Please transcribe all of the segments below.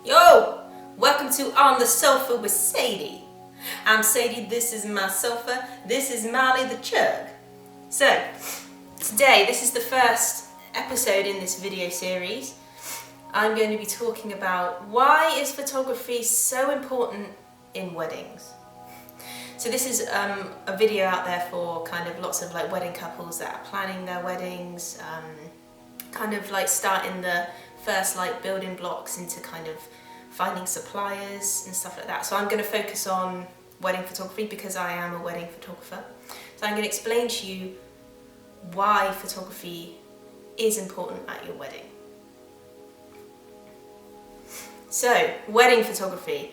Yo! Welcome to On the Sofa with Sadie. I'm Sadie, this is my sofa, this is Molly the Chug. So, today, this is the first episode in this video series. I'm going to be talking about why is photography so important in weddings. So this is a video out there for kind of lots of like wedding couples that are planning their weddings, kind of like starting the first like building blocks into kind of finding suppliers and stuff like that. So I'm going to focus on wedding photography because I am a wedding photographer. So I'm going to explain to you why photography is important at your wedding. So, wedding photography.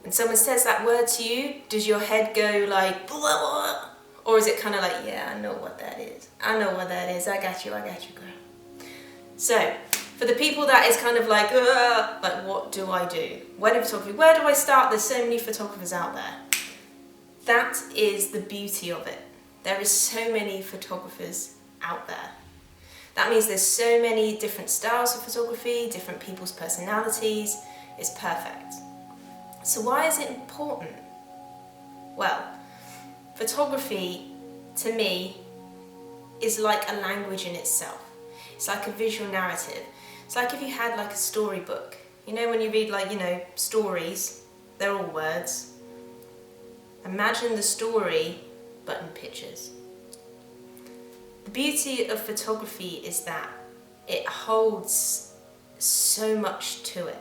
When someone says that word to you, does your head go like, blah, blah, or is it kind of like, yeah, I know what that is. I know what that is. I got you, girl. So, for the people that is kind of like what do I do? Wedding photography, where do I start? There's so many photographers out there. That is the beauty of it. There is so many photographers out there. That means there's so many different styles of photography, different people's personalities. It's perfect. So why is it important? Well, photography, to me, is like a language in itself. It's like a visual narrative. It's like if you had like a storybook. You know when you read like, stories, they're all words. Imagine the story, but in pictures. The beauty of photography is that it holds so much to it.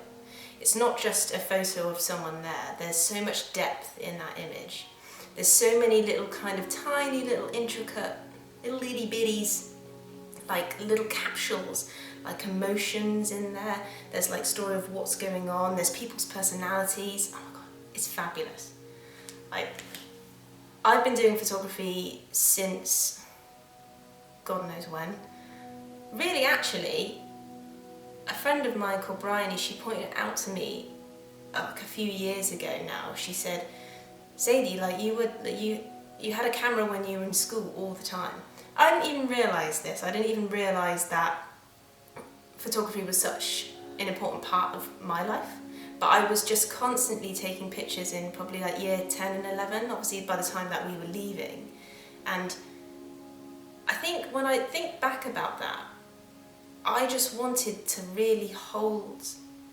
It's not just a photo of someone there. There's so much depth in that image. There's so many little kind of tiny little intricate little itty bitties, like little capsules, like emotions in there. There's like story of what's going on. There's people's personalities. Oh my God, it's fabulous. I've been doing photography since God knows when. Really, actually, a friend of mine called Bryony, she pointed out to me like a few years ago now. She said, Sadie, like you had a camera when you were in school all the time. I didn't even realise this. I didn't even realise that photography was such an important part of my life. But I was just constantly taking pictures in probably like year 10 and 11, obviously by the time that we were leaving. And I think when I think back about that, I just wanted to really hold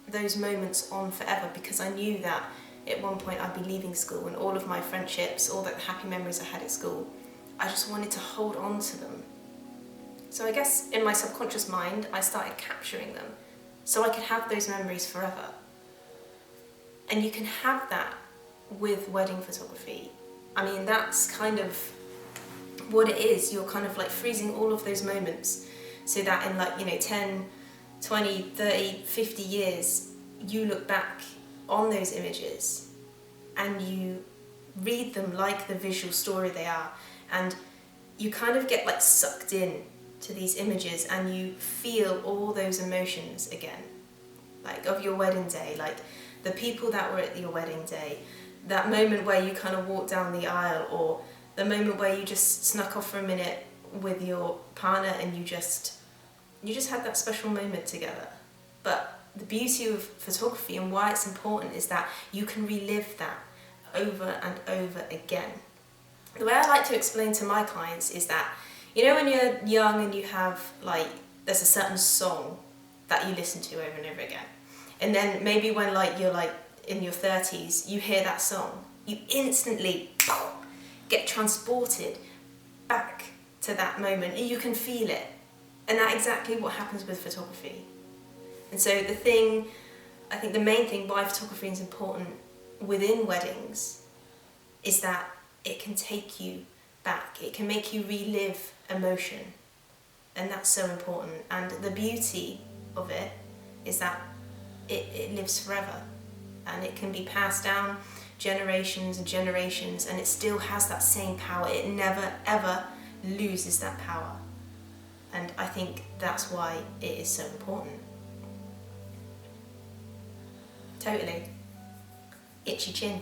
those moments on forever because I knew that at one point I'd be leaving school and all of my friendships, all the happy memories I had at school, I just wanted to hold on to them. So I guess in my subconscious mind, I started capturing them so I could have those memories forever. And you can have that with wedding photography. I mean, that's kind of what it is. You're kind of like freezing all of those moments so that in like, 10, 20, 30, 50 years, you look back on those images and you read them like the visual story they are. And you kind of get like sucked in to these images and you feel all those emotions again, like of your wedding day, like the people that were at your wedding day, that moment where you kind of walked down the aisle, or the moment where you just snuck off for a minute with your partner and you just had that special moment together. But the beauty of photography and why it's important is that you can relive that over and over again. The way I like to explain to my clients is that, when you're young and you have there's a certain song that you listen to over and over again. And then maybe when you're in your 30s, you hear that song, you instantly get transported back to that moment and you can feel it. And that's exactly what happens with photography. And so I think the main thing why photography is important within weddings is that it can take you back. It can make you relive emotion. And that's so important. And the beauty of it is that it lives forever. And it can be passed down generations and generations, and it still has that same power. It never ever loses that power. And I think that's why it is so important. Totally. Itchy chin.